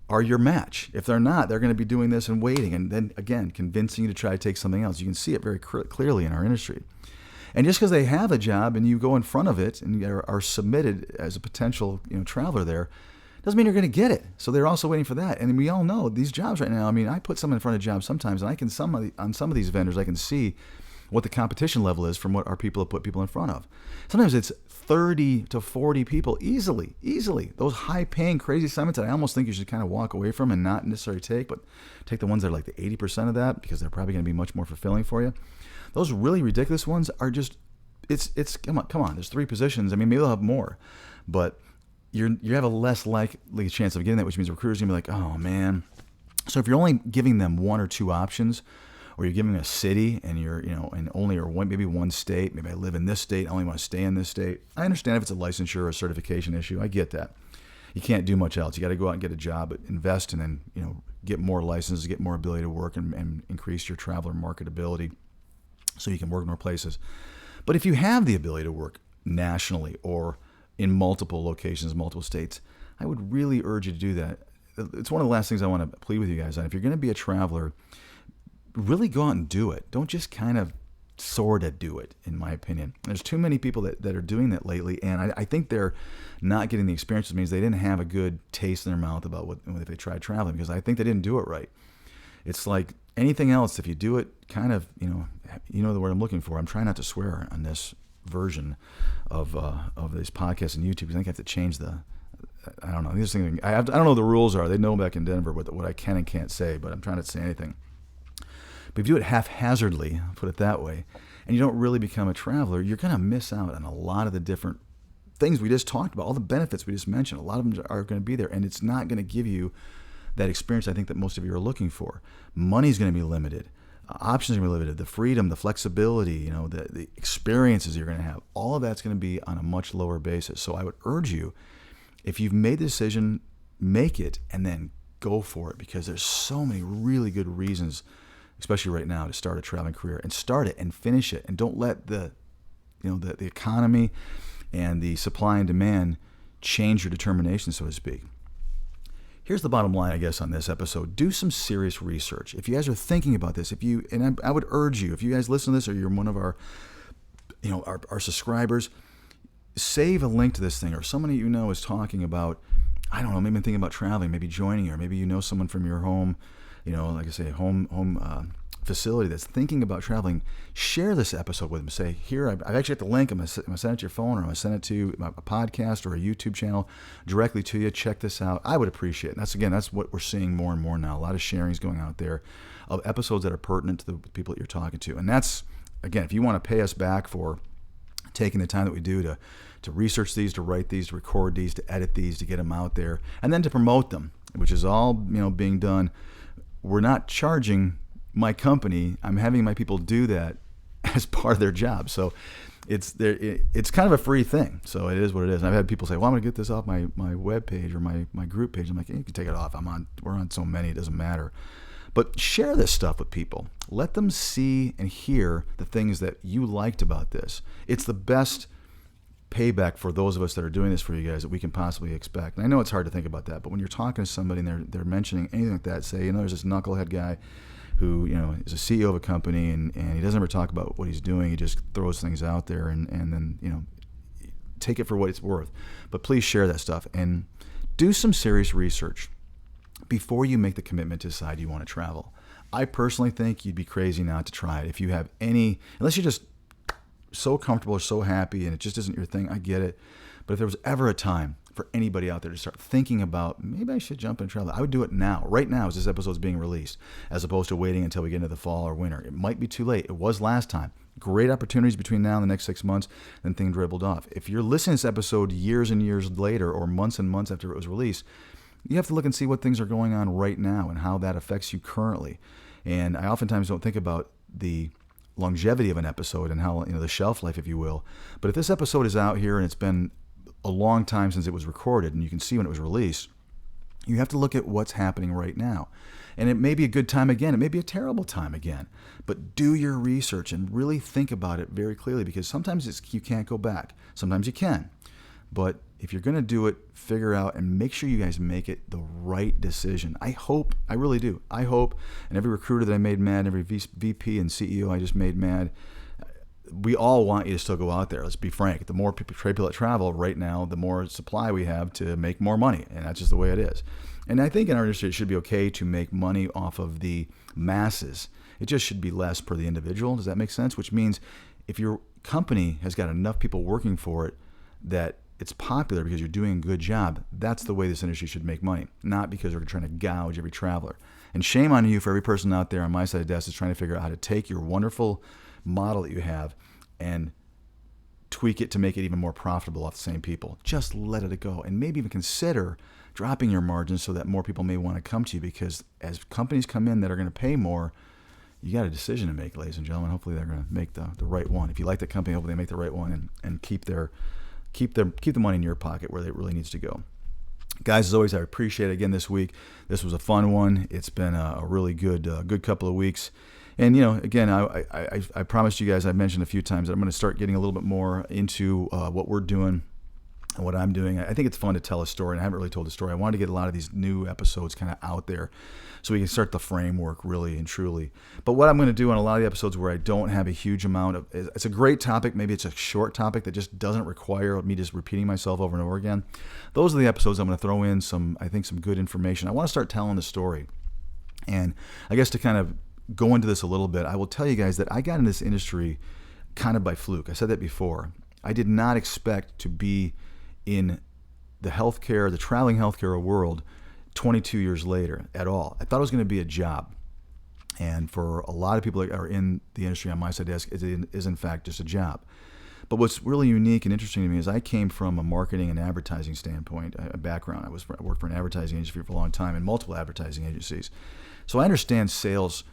are your match. If they're not, they're going to be doing this and waiting, and then again convincing you to try to take something else. You can see it very clearly in our industry. And just because they have a job and you go in front of it and are submitted as a potential traveler there, doesn't mean you're going to get it. So they're also waiting for that. And we all know these jobs right now. I mean, I put someone in front of jobs sometimes, and on some of these vendors, I can see what the competition level is from what our people have put people in front of. Sometimes it's 30 to 40 people easily. Those high-paying, crazy assignments that I almost think you should kind of walk away from and not necessarily take, but take the ones that are like the 80% of that, because they're probably going to be much more fulfilling for you. Those really ridiculous ones are just, it's come on. There's 3 positions. I mean, maybe they'll have more, but you have a less likely chance of getting that, which means recruiters are going to be like, oh man. So if you're only giving them 1 or 2 options, or you're giving a city and you're, and only or maybe one state, maybe I live in this state, I only want to stay in this state. I understand if it's a licensure or a certification issue. I get that. You can't do much else. You got to go out and get a job, invest, and then, get more licenses, get more ability to work and increase your traveler marketability so you can work more places. But if you have the ability to work nationally or in multiple locations, multiple states, I would really urge you to do that. It's one of the last things I want to plead with you guys on. If you're going to be a traveler, really go out and do it. Don't just kind of sort of do it, in my opinion. There's too many people that are doing that lately, and I think they're not getting the experience, which means they didn't have a good taste in their mouth about what if they tried traveling, because I think they didn't do it right. It's like anything else. If you do it kind of, the word I'm looking for. I'm trying not to swear on this version of this podcast and YouTube, because I think I have to change I don't know. I don't know what the rules are. They know back in Denver what I can and can't say, but I'm trying not to say anything. But if you do it haphazardly, I'll put it that way, and you don't really become a traveler, you're going to miss out on a lot of the different things we just talked about, all the benefits we just mentioned. A lot of them are going to be there, and it's not going to give you that experience I think that most of you are looking for. Money's going to be limited. Options are going to be limited. The freedom, the flexibility, the experiences you're going to have, all of that's going to be on a much lower basis. So I would urge you, if you've made the decision, make it and then go for it, because there's so many really good reasons, especially right now, to start a traveling career, and start it and finish it, and don't let the economy and the supply and demand change your determination, so to speak. Here's the bottom line, I guess, on this episode. Do some serious research. If you guys are thinking about this, I would urge you, if you guys listen to this or you're one of our, our subscribers, save a link to this thing, or somebody you know is talking about, I don't know, maybe thinking about traveling, maybe joining, or maybe you know someone from your home, like I say, home facility that's thinking about traveling. Share this episode with them. Say, here, I've actually got the link. I'm going to send it to your phone, or I'm going to send it to a podcast or a YouTube channel directly to you. Check this out. I would appreciate it. And that's what we're seeing more and more now. A lot of sharings going out there of episodes that are pertinent to the people that you're talking to. And that's, again, if you want to pay us back for taking the time that we do to research these, to write these, to record these, to edit these, to get them out there, and then to promote them, which is all being done. We're not charging my company. I'm having my people do that as part of their job. So it's kind of a free thing. So it is what it is. And I've had people say, well, I'm going to get this off my web page or my group page. I'm like, you can take it off. We're on so many, it doesn't matter. But share this stuff with people. Let them see and hear the things that you liked about this. It's the best payback for those of us that are doing this for you guys that we can possibly expect. And I know it's hard to think about that, but when you're talking to somebody and they're mentioning anything like that, say, there's this knucklehead guy who is a CEO of a company and he doesn't ever talk about what he's doing. He just throws things out there and then take it for what it's worth. But please share that stuff and do some serious research before you make the commitment to decide you want to travel. I personally think you'd be crazy not to try it. If you have unless you're just so comfortable or so happy and it just isn't your thing, I get it. But if there was ever a time for anybody out there to start thinking about, maybe I should jump into travel, I would do it now, right now as this episode is being released, as opposed to waiting until we get into the fall or winter. It might be too late. It was last time. Great opportunities between now and the next 6 months, then things dribbled off. If you're listening to this episode years and years later or months and months after it was released, you have to look and see what things are going on right now and how that affects you currently. And I oftentimes don't think about the longevity of an episode and how, the shelf life, if you will. But if this episode is out here and it's been a long time since it was recorded and you can see when it was released, you have to look at what's happening right now. And it may be a good time again. It may be a terrible time again. But do your research and really think about it very clearly, because sometimes you can't go back. Sometimes you can. But if you're going to do it, figure out and make sure you guys make it the right decision. I really do. I hope, and every recruiter that I made mad, every VP and CEO I just made mad, we all want you to still go out there. Let's be frank. The more people that travel right now, the more supply we have to make more money. And that's just the way it is. And I think in our industry, it should be okay to make money off of the masses. It just should be less per the individual. Does that make sense? Which means if your company has got enough people working for it that it's popular because you're doing a good job, that's the way this industry should make money, not because they're trying to gouge every traveler. And shame on you for every person out there on my side of the desk is trying to figure out how to take your wonderful model that you have and tweak it to make it even more profitable off the same people. Just let it go, and maybe even consider dropping your margins so that more people may want to come to you, because as companies come in that are going to pay more, you got a decision to make, ladies and gentlemen. Hopefully they're going to make the right one. If you like the company, hopefully they make the right one and keep the money in your pocket where it really needs to go. Guys, as always, I appreciate it again this week. This was a fun one. It's been a really good couple of weeks. And, again, I promised you guys, I mentioned a few times that I'm going to start getting a little bit more into what we're doing and what I'm doing. I think it's fun to tell a story, and I haven't really told a story. I wanted to get a lot of these new episodes kind of out there so we can start the framework really and truly. But what I'm going to do on a lot of the episodes where I don't have a huge amount of, it's a great topic, maybe it's a short topic that just doesn't require me just repeating myself over and over again. Those are the episodes I'm going to throw in some good information. I want to start telling the story. And I guess to kind of go into this a little bit, I will tell you guys that I got in this industry kind of by fluke. I said that before. I did not expect to be in the traveling healthcare world 22 years later at all. I thought it was going to be a job. And for a lot of people that are in the industry on my side desk, it is in fact just a job. But what's really unique and interesting to me is I came from a marketing and advertising standpoint, a background. I worked for an advertising agency for a long time and multiple advertising agencies. So I understand sales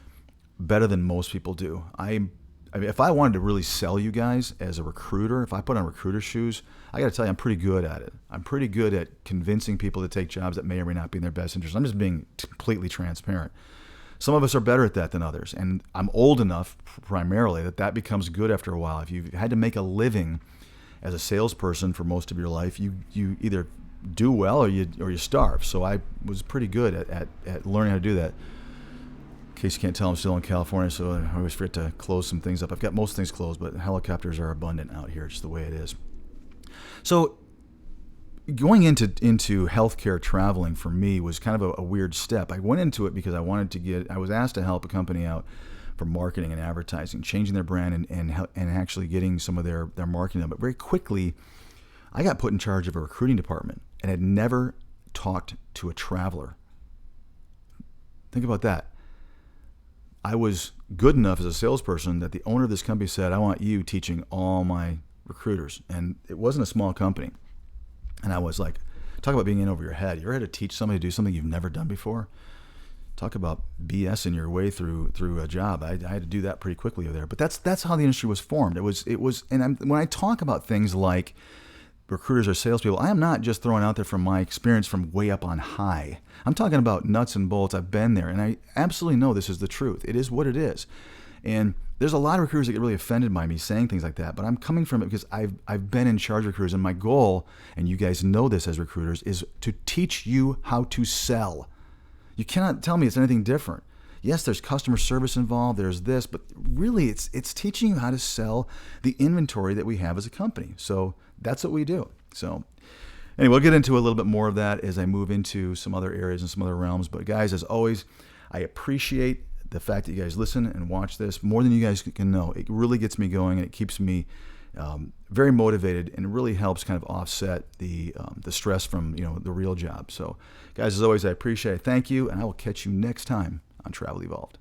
better than most people do. I mean, if I wanted to really sell you guys as a recruiter, if I put on recruiter shoes, I got to tell you, I'm pretty good at it. I'm pretty good at convincing people to take jobs that may or may not be in their best interest. I'm just being completely transparent. Some of us are better at that than others, and I'm old enough primarily that becomes good after a while. If you've had to make a living as a salesperson for most of your life, you either do well or you starve. So I was pretty good at learning how to do that. In case you can't tell, I'm still in California, so I always forget to close some things up. I've got most things closed, but helicopters are abundant out here, just the way it is. So going into healthcare traveling for me was kind of a weird step. I went into it because I was asked to help a company out for marketing and advertising, changing their brand and actually getting some of their marketing done. But very quickly, I got put in charge of a recruiting department and had never talked to a traveler. Think about that. I was good enough as a salesperson that the owner of this company said, I want you teaching all my recruiters. And it wasn't a small company. And I was like, talk about being in over your head. You ever had to teach somebody to do something you've never done before? Talk about BSing your way through a job. I had to do that pretty quickly over there. But that's how the industry was formed. It was, and when I talk about things like recruiters or salespeople, I am not just throwing out there from my experience from way up on high. I'm talking about nuts and bolts. I've been there, and I absolutely know this is the truth. It is what it is. And there's a lot of recruiters that get really offended by me saying things like that, but I'm coming from it because I've been in charge of recruiters, and my goal, and you guys know this as recruiters, is to teach you how to sell. You cannot tell me it's anything different. Yes, there's customer service involved, there's this, but really it's teaching you how to sell the inventory that we have as a company. So that's what we do. So anyway, we'll get into a little bit more of that as I move into some other areas and some other realms. But guys, as always, I appreciate the fact that you guys listen and watch this more than you guys can know. It really gets me going, and it keeps me very motivated, and really helps kind of offset the stress from the real job. So guys, as always, I appreciate it. Thank you, and I will catch you next time on Travel Evolved.